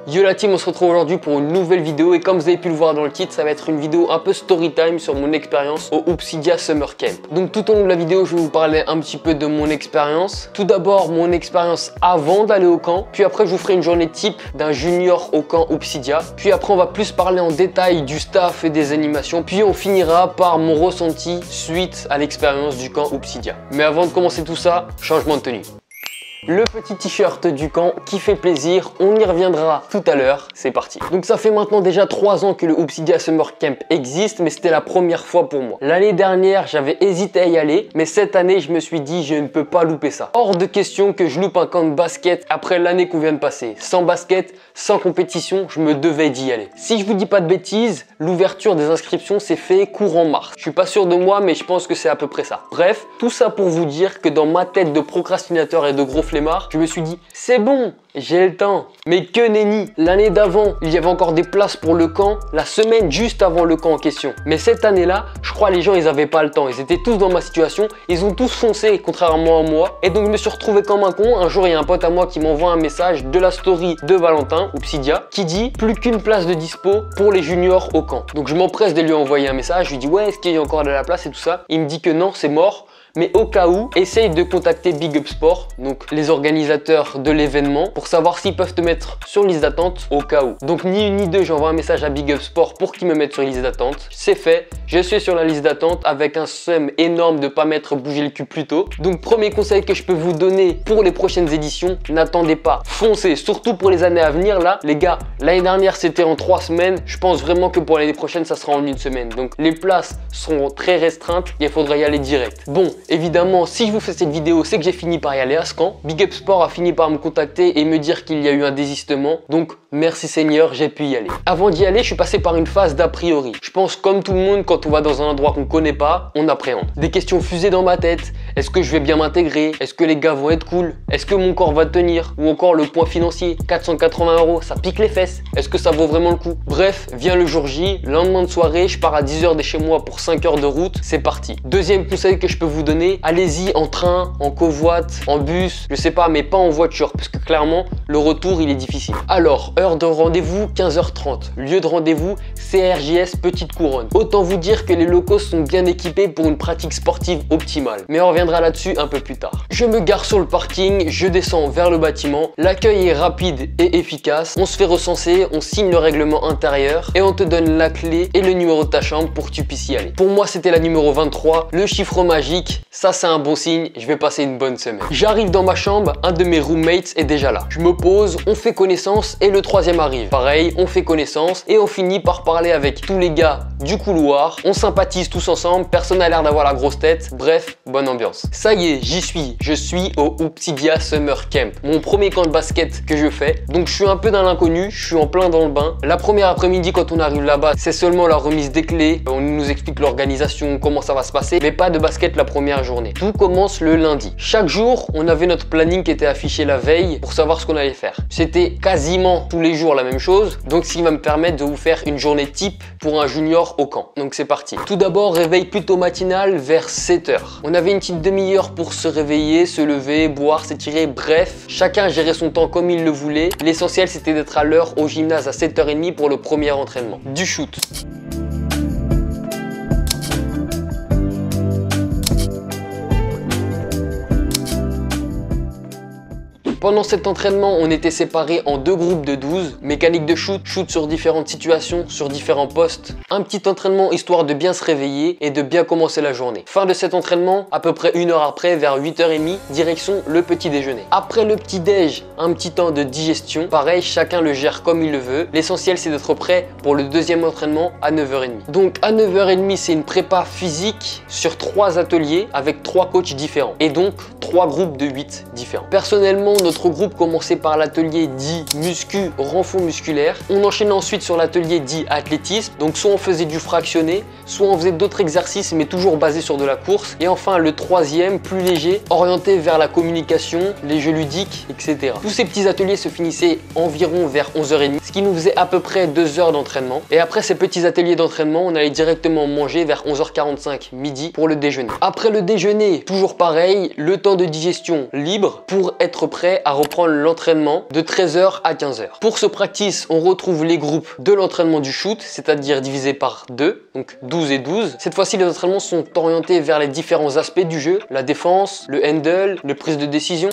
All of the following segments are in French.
Yo la team, on se retrouve aujourd'hui pour une nouvelle vidéo et comme vous avez pu le voir dans le titre, ça va être une vidéo un peu story time sur mon expérience au Hoopsidia Summer Camp. Donc tout au long de la vidéo, je vais vous parler un petit peu de mon expérience. Tout d'abord, mon expérience avant d'aller au camp, puis après je vous ferai une journée type d'un junior au camp Hoopsidia. Puis après on va plus parler en détail du staff et des animations, puis on finira par mon ressenti suite à l'expérience du camp Hoopsidia. Mais avant de commencer tout ça, changement de tenue. Le petit t-shirt du camp qui fait plaisir, on y reviendra tout à l'heure, c'est parti. Donc ça fait maintenant déjà 3 ans que le Hoopsidia Summer Camp existe, mais c'était la première fois pour moi. L'année dernière, j'avais hésité à y aller, mais cette année, je me suis dit, je ne peux pas louper ça. Hors de question que je loupe un camp de basket après l'année qu'on vient de passer. Sans basket, sans compétition, je me devais d'y aller. Si je vous dis pas de bêtises, l'ouverture des inscriptions s'est fait courant mars. Je suis pas sûr de moi, mais je pense que c'est à peu près ça. Bref, tout ça pour vous dire que dans ma tête de procrastinateur et de gros flemmard, je me suis dit, c'est bon, j'ai le temps. Mais que nenni, l'année d'avant, il y avait encore des places pour le camp, la semaine juste avant le camp en question. Mais cette année-là, je crois les gens, ils avaient pas le temps. Ils étaient tous dans ma situation, ils ont tous foncé, contrairement à moi. Et donc je me suis retrouvé comme un con. Un jour, il y a un pote à moi qui m'envoie un message de la story de Valentin, Hoopsidia, qui dit plus qu'une place de dispo pour les juniors au camp. Donc je m'empresse de lui envoyer un message, je lui dis ouais, est-ce qu'il y a encore de la place et tout ça. Il me dit que non, c'est mort. Mais au cas où, essaye de contacter Big Up Sport, donc les organisateurs de l'événement, pour savoir s'ils peuvent te mettre sur liste d'attente au cas où. Donc ni une ni deux, j'envoie un message à Big Up Sport pour qu'ils me mettent sur liste d'attente. C'est fait, je suis sur la liste d'attente avec un seum énorme de pas m'être bougé le cul plus tôt. Donc premier conseil que je peux vous donner pour les prochaines éditions, n'attendez pas, foncez, surtout pour les années à venir là. Les gars, l'année dernière c'était en 3 semaines, je pense vraiment que pour l'année prochaine ça sera en 1 semaine. Donc les places seront très restreintes et il faudra y aller direct. Bon, évidemment, si je vous fais cette vidéo, c'est que j'ai fini par y aller à ce camp. Big Up Sport a fini par me contacter et me dire qu'il y a eu un désistement. Donc, merci Seigneur, j'ai pu y aller. Avant d'y aller, je suis passé par une phase d'a priori. Je pense comme tout le monde, quand on va dans un endroit qu'on connaît pas, on appréhende. Des questions fusées dans ma tête. Est-ce que je vais bien m'intégrer? Est-ce que les gars vont être cool? Est-ce que mon corps va tenir? Ou encore le point financier, 480 €, ça pique les fesses. Est-ce que ça vaut vraiment le coup? Bref, vient le jour J, lendemain de soirée, je pars à 10 h de chez moi pour 5 heures de route. C'est parti. Deuxième conseil que je peux vous donner, allez-y en train, en covoite, en bus, je sais pas, mais pas en voiture, parce que clairement, le retour, il est difficile. Alors, heure de rendez-vous, 15 h 30. Lieu de rendez-vous, CRJS Petite Couronne. Autant vous dire que les locaux sont bien équipés pour une pratique sportive optimale. Mais on reviendra là-dessus un peu plus tard. Je me gare sur le parking, je descends vers le bâtiment. L'accueil est rapide et efficace. On se fait recenser, on signe le règlement intérieur et on te donne la clé et le numéro de ta chambre pour que tu puisses y aller. Pour moi, c'était la numéro 23, le chiffre magique. Ça, c'est un bon signe, je vais passer une bonne semaine. J'arrive dans ma chambre, un de mes roommates est déjà là. Je me pose, on fait connaissance et le troisième arrive. Pareil, on fait connaissance et on finit par parler avec tous les gars du couloir. On sympathise tous ensemble, personne n'a l'air d'avoir la grosse tête. Bref, bonne ambiance. Ça y est, j'y suis. Je suis au Hoopsidia Summer Camp, mon premier camp de basket que je fais. Donc je suis un peu dans l'inconnu, je suis en plein dans le bain. La première après-midi quand on arrive là-bas, c'est seulement la remise des clés. On nous explique l'organisation, comment ça va se passer, mais pas de basket la première journée. Tout commence le lundi. Chaque jour, on avait notre planning qui était affiché la veille pour savoir ce qu'on allait faire. C'était quasiment tous les jours la même chose, donc ce qui va me permettre de vous faire une journée type pour un junior au camp. Donc c'est parti. Tout d'abord, réveil plutôt matinal vers 7 h. On avait une petite demi-heure pour se réveiller, se lever, boire, s'étirer, bref, chacun gérait son temps comme il le voulait. L'essentiel, c'était d'être à l'heure au gymnase à 7 h 30 pour le premier entraînement. Du shoot. Pendant cet entraînement, on était séparés en 2 groupes de 12. Mécanique de shoot, shoot sur différentes situations, sur différents postes. Un petit entraînement histoire de bien se réveiller et de bien commencer la journée. Fin de cet entraînement, à peu près 1 heure après, vers 8 h 30, direction le petit déjeuner. Après le petit déj, un petit temps de digestion. Pareil, chacun le gère comme il le veut. L'essentiel, c'est d'être prêt pour le deuxième entraînement à 9 h 30. Donc à 9 h 30, c'est une prépa physique sur 3 ateliers avec 3 coachs différents. Et donc 3 groupes de 8 différents. Personnellement, notre groupe commençait par l'atelier dit muscu, renfort musculaire. On enchaînait ensuite sur l'atelier dit athlétisme. Donc soit on faisait du fractionné, soit on faisait d'autres exercices mais toujours basés sur de la course. Et enfin le troisième, plus léger, orienté vers la communication, les jeux ludiques, etc. Tous ces petits ateliers se finissaient environ vers 11 h 30, ce qui nous faisait à peu près 2 heures d'entraînement. Et après ces petits ateliers d'entraînement, on allait directement manger vers 11 h 45 midi pour le déjeuner. Après le déjeuner, toujours pareil, le temps de digestion libre pour être prêt prêts à reprendre l'entraînement de 13h à 15h. Pour ce practice, on retrouve les groupes de l'entraînement du shoot, c'est-à-dire divisé par 2, donc 12 et 12. Cette fois-ci, les entraînements sont orientés vers les différents aspects du jeu, la défense, le handle, la prise de décision.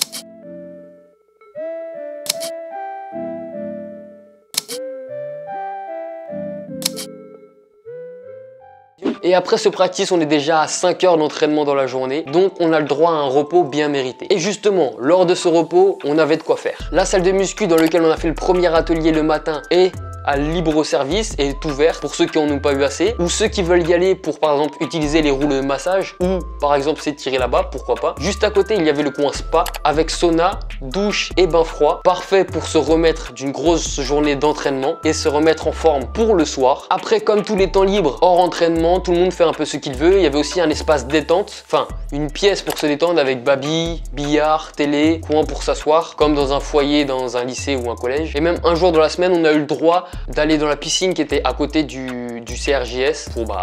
Et après ce practice, on est déjà à 5 heures d'entraînement dans la journée, donc on a le droit à un repos bien mérité. Et justement, lors de ce repos, on avait de quoi faire. La salle de muscu dans laquelle on a fait le premier atelier le matin est à libre service et est ouvert pour ceux qui en ont pas eu assez ou ceux qui veulent y aller pour par exemple utiliser les rouleaux de massage ou par exemple s'étirer là-bas, pourquoi pas. Juste à côté, il y avait le coin spa avec sauna, douche et bain froid, parfait pour se remettre d'une grosse journée d'entraînement et se remettre en forme pour le soir. Après, comme tous les temps libres hors entraînement, tout le monde fait un peu ce qu'il veut. Il y avait aussi un espace détente, enfin une pièce pour se détendre avec baby, billard, télé, coin pour s'asseoir comme dans un foyer dans un lycée ou un collège. Et même un jour dans la semaine, on a eu le droit d'aller dans la piscine qui était à côté du CRJS pour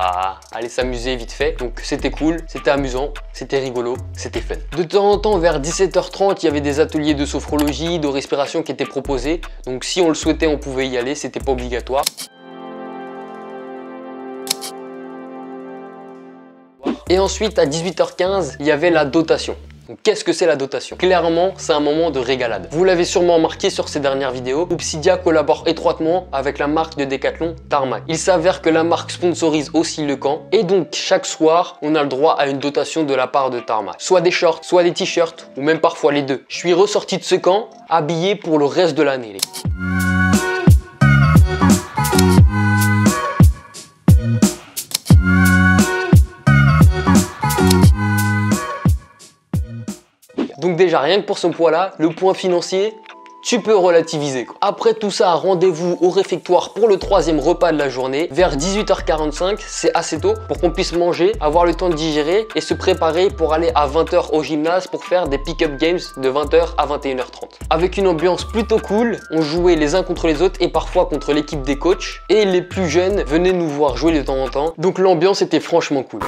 aller s'amuser vite fait. Donc c'était cool, c'était amusant, c'était rigolo, c'était fun. De temps en temps, vers 17h30, il y avait des ateliers de sophrologie, de respiration qui étaient proposés. Donc si on le souhaitait, on pouvait y aller, c'était pas obligatoire. Et ensuite, à 18h15, il y avait la dotation. Qu'est-ce que c'est la dotation? Clairement, c'est un moment de régalade. Vous l'avez sûrement remarqué sur ces dernières vidéos, Obsidia collabore étroitement avec la marque de Decathlon Tarmac. Il s'avère que la marque sponsorise aussi le camp et donc chaque soir, on a le droit à une dotation de la part de Tarmac. Soit des shorts, soit des t-shirts ou même parfois les deux. Je suis ressorti de ce camp habillé pour le reste de l'année. Donc déjà, rien que pour ce poids-là, le point financier, tu peux relativiser quoi. Après tout ça, rendez-vous au réfectoire pour le troisième repas de la journée. Vers 18h45, c'est assez tôt pour qu'on puisse manger, avoir le temps de digérer et se préparer pour aller à 20h au gymnase pour faire des pick-up games de 20h à 21h30. Avec une ambiance plutôt cool, on jouait les uns contre les autres et parfois contre l'équipe des coachs. Et les plus jeunes venaient nous voir jouer de temps en temps. Donc l'ambiance était franchement cool.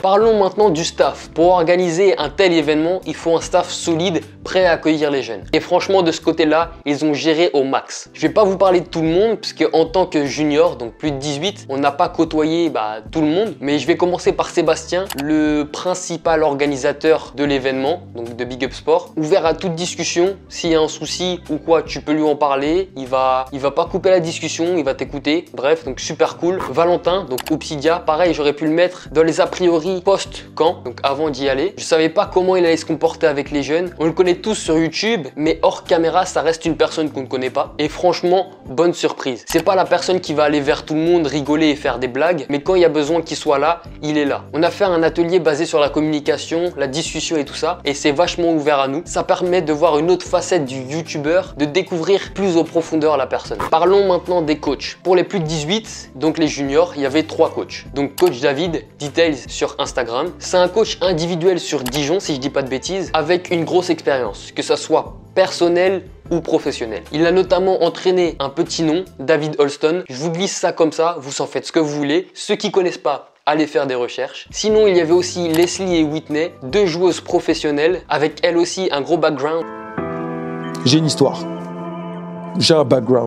Parlons maintenant du staff. Pour organiser un tel événement, il faut un staff solide, prêt à accueillir les jeunes. Et franchement, de ce côté-là, ils ont géré au max. Je vais pas vous parler de tout le monde, puisque en tant que junior, donc plus de 18, on n'a pas côtoyé tout le monde. Mais je vais commencer par Sébastien, le principal organisateur de l'événement, donc de Big Up Sport. Ouvert à toute discussion, s'il y a un souci ou quoi, tu peux lui en parler. Il va pas couper la discussion, il va t'écouter. Bref, donc super cool. Valentin, donc Obsidia, pareil, j'aurais pu le mettre dans les a priori post-camp, donc avant d'y aller. Je savais pas comment il allait se comporter avec les jeunes. On le connaît tous sur YouTube, mais hors caméra, ça reste une personne qu'on ne connaît pas. Et franchement, bonne surprise. C'est pas la personne qui va aller vers tout le monde, rigoler et faire des blagues, mais quand il y a besoin qu'il soit là, il est là. On a fait un atelier basé sur la communication, la discussion et tout ça, et c'est vachement ouvert à nous. Ça permet de voir une autre facette du youtubeur, de découvrir plus en profondeur la personne. Parlons maintenant des coachs. Pour les plus de 18, donc les juniors, il y avait 3 coachs. Donc coach David, Details sur Instagram. C'est un coach individuel sur Dijon, si je dis pas de bêtises, avec une grosse expérience, que ça soit personnel ou professionnel. Il a notamment entraîné un petit nom, David Holston. Je vous glisse ça comme ça, vous en faites ce que vous voulez. Ceux qui connaissent pas, allez faire des recherches. Sinon, il y avait aussi Leslie et Whitney, 2 joueuses professionnelles, avec elles aussi un gros background. J'ai une histoire. J'ai un background.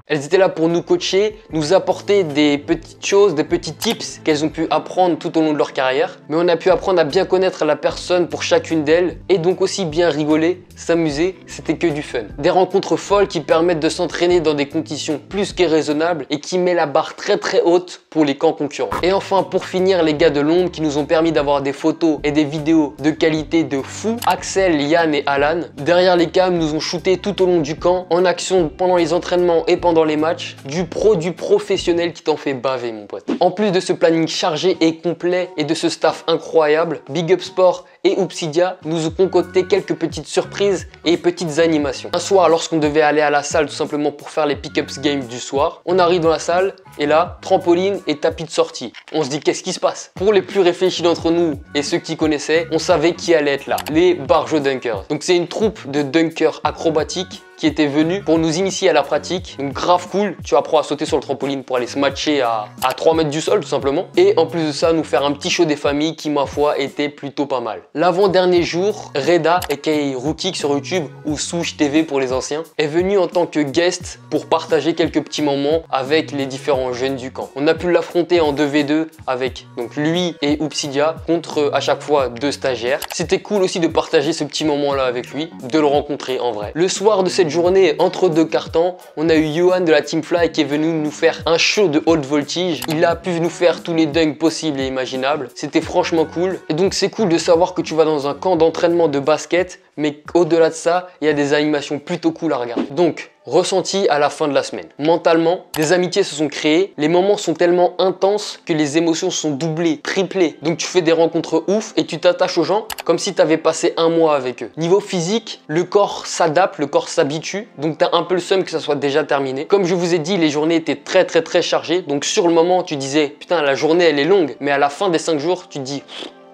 Elles étaient là pour nous coacher, nous apporter des petites choses, des petits tips qu'elles ont pu apprendre tout au long de leur carrière. Mais on a pu apprendre à bien connaître la personne pour chacune d'elles et donc aussi bien rigoler, s'amuser, c'était que du fun. Des rencontres folles qui permettent de s'entraîner dans des conditions plus que raisonnables et qui met la barre très très haute pour les camps concurrents. Et enfin, pour finir, les gars de Londres qui nous ont permis d'avoir des photos et des vidéos de qualité de fou. Axel, Yann et Alan, derrière les cams, nous ont shooté tout au long du camp, en action pendant les entraînements et pendant pendant les matchs, du professionnel qui t'en fait baver, mon pote. En plus de ce planning chargé et complet et de ce staff incroyable, Big Up Sport et Upsidia nous ont concocté quelques petites surprises et petites animations. Un soir, lorsqu'on devait aller à la salle tout simplement pour faire les pick-ups games du soir, on arrive dans la salle et là, trampoline et tapis de sortie. On se dit qu'est-ce qui se passe? Pour les plus réfléchis d'entre nous et ceux qui connaissaient, on savait qui allait être là, les Barjo Dunkers. Donc c'est une troupe de dunkers acrobatiques qui était venu pour nous initier à la pratique. Donc grave cool, tu apprends à sauter sur le trampoline pour aller se matcher à 3 mètres du sol tout simplement. Et en plus de ça, nous faire un petit show des familles qui ma foi était plutôt pas mal. L'avant-dernier jour, Reda, aka Rookie sur YouTube ou Souche TV pour les anciens, est venu en tant que guest pour partager quelques petits moments avec les différents jeunes du camp. On a pu l'affronter en 2v2 avec donc lui et Upsidia contre à chaque fois 2 stagiaires. C'était cool aussi de partager ce petit moment là avec lui, de le rencontrer en vrai. Le soir de cette journée, entre 2 cartons, on a eu Johan de la Team Fly qui est venu nous faire un show de haute voltige. Il a pu nous faire tous les dunks possibles et imaginables. C'était franchement cool. Et donc c'est cool de savoir que tu vas dans un camp d'entraînement de basket, mais au-delà de ça, il y a des animations plutôt cool à regarder. Donc, ressenti à la fin de la semaine. Mentalement, des amitiés se sont créées, les moments sont tellement intenses que les émotions sont doublées, triplées. Donc tu fais des rencontres ouf et tu t'attaches aux gens comme si tu avais passé un mois avec eux. Niveau physique, le corps s'adapte, le corps s'habitue, donc tu as un peu le seum que ça soit déjà terminé. Comme je vous ai dit, les journées étaient très chargées, donc sur le moment tu disais putain la journée elle est longue, mais à la fin des 5 jours tu te dis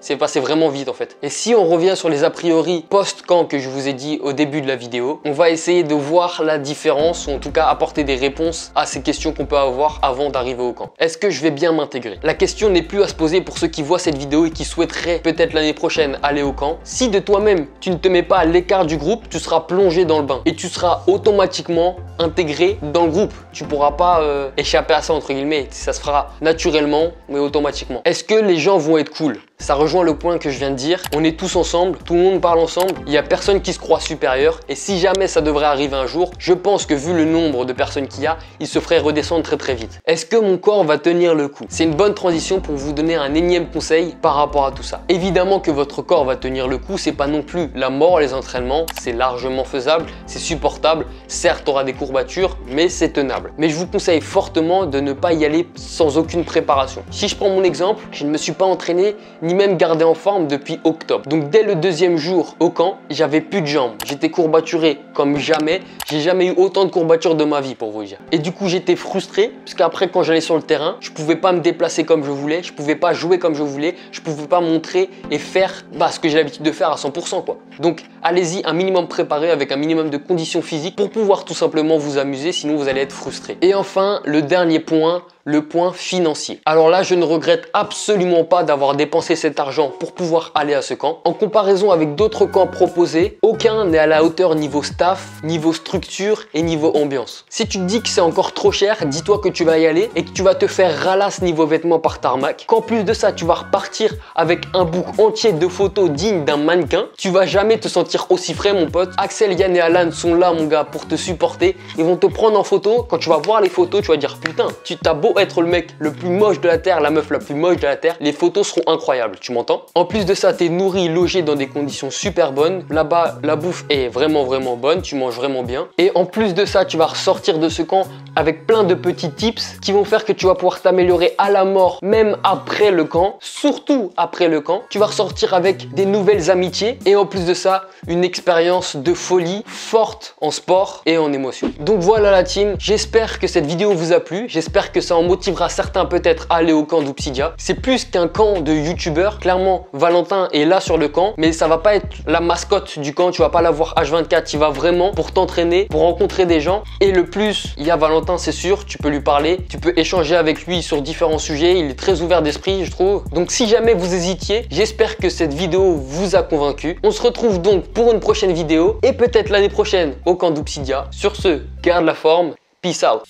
c'est passé vraiment vite en fait. Et si on revient sur les a priori post-camp que je vous ai dit au début de la vidéo, on va essayer de voir la différence ou en tout cas apporter des réponses à ces questions qu'on peut avoir avant d'arriver au camp. Est-ce que je vais bien m'intégrer? La question n'est plus à se poser pour ceux qui voient cette vidéo et qui souhaiteraient peut-être l'année prochaine aller au camp. Si de toi-même tu ne te mets pas à l'écart du groupe, tu seras plongé dans le bain et tu seras automatiquement intégré dans le groupe. Tu pourras pas échapper à ça entre guillemets, ça se fera naturellement mais automatiquement. Est-ce que les gens vont être cool? Ça rejoint le point que je viens de dire, on est tous ensemble, tout le monde parle ensemble, il n'y a personne qui se croit supérieur et si jamais ça devrait arriver un jour, je pense que vu le nombre de personnes qu'il y a, il se ferait redescendre très vite. Est-ce que mon corps va tenir le coup? C'est une bonne transition pour vous donner un énième conseil par rapport à tout ça. Évidemment que votre corps va tenir le coup, c'est pas non plus la mort les entraînements, c'est largement faisable, c'est supportable, certes tu auras des courbatures, mais c'est tenable. Mais je vous conseille fortement de ne pas y aller sans aucune préparation. Si je prends mon exemple, je ne me suis pas entraîné ni même gardé en forme depuis octobre. Donc dès le 2e jour au camp, j'avais plus de jambes. J'étais courbaturé comme jamais. J'ai jamais eu autant de courbatures de ma vie pour vous dire. Et du coup j'étais frustré parce qu'après quand j'allais sur le terrain, je pouvais pas me déplacer comme je voulais, je pouvais pas jouer comme je voulais, je pouvais pas montrer et faire ce que j'ai l'habitude de faire à 100% quoi. Donc allez-y un minimum préparé avec un minimum de conditions physiques pour pouvoir tout simplement vous amuser, sinon vous allez être frustré. Et enfin le dernier point, le point financier. Alors là, je ne regrette absolument pas d'avoir dépensé cet argent pour pouvoir aller à ce camp. En comparaison avec d'autres camps proposés, aucun n'est à la hauteur niveau staff, niveau structure et niveau ambiance. Si tu te dis que c'est encore trop cher, dis-toi que tu vas y aller et que tu vas te faire ralasse niveau vêtements par tarmac. Qu'en plus de ça, tu vas repartir avec un book entier de photos dignes d'un mannequin. Tu vas jamais te sentir aussi frais, mon pote. Axel, Yann et Alan sont là, mon gars, pour te supporter. Ils vont te prendre en photo. Quand tu vas voir les photos, tu vas dire putain, tu t'as beau être le mec le plus moche de la terre, la meuf la plus moche de la terre, les photos seront incroyables, tu m'entends? En plus de ça, t'es nourri, logé dans des conditions super bonnes. Là-bas, la bouffe est vraiment bonne, tu manges vraiment bien. Et en plus de ça, tu vas ressortir de ce camp avec plein de petits tips qui vont faire que tu vas pouvoir t'améliorer à la mort, même après le camp, surtout après le camp. Tu vas ressortir avec des nouvelles amitiés et en plus de ça, une expérience de folie forte en sport et en émotion. Donc voilà la team, j'espère que cette vidéo vous a plu, j'espère que ça en motivera certains peut-être à aller au camp d'Upsidia. C'est plus qu'un camp de youtubeurs, clairement Valentin est là sur le camp, mais ça va pas être la mascotte du camp, tu vas pas l'avoir H24, tu vas vraiment pour t'entraîner, pour rencontrer des gens. Et le plus, il y a Valentin, c'est sûr, tu peux lui parler, tu peux échanger avec lui sur différents sujets, il est très ouvert d'esprit je trouve. Donc si jamais vous hésitiez, j'espère que cette vidéo vous a convaincu. On se retrouve donc pour une prochaine vidéo et peut-être l'année prochaine au camp d'Upsidia. Sur ce, garde la forme, peace out.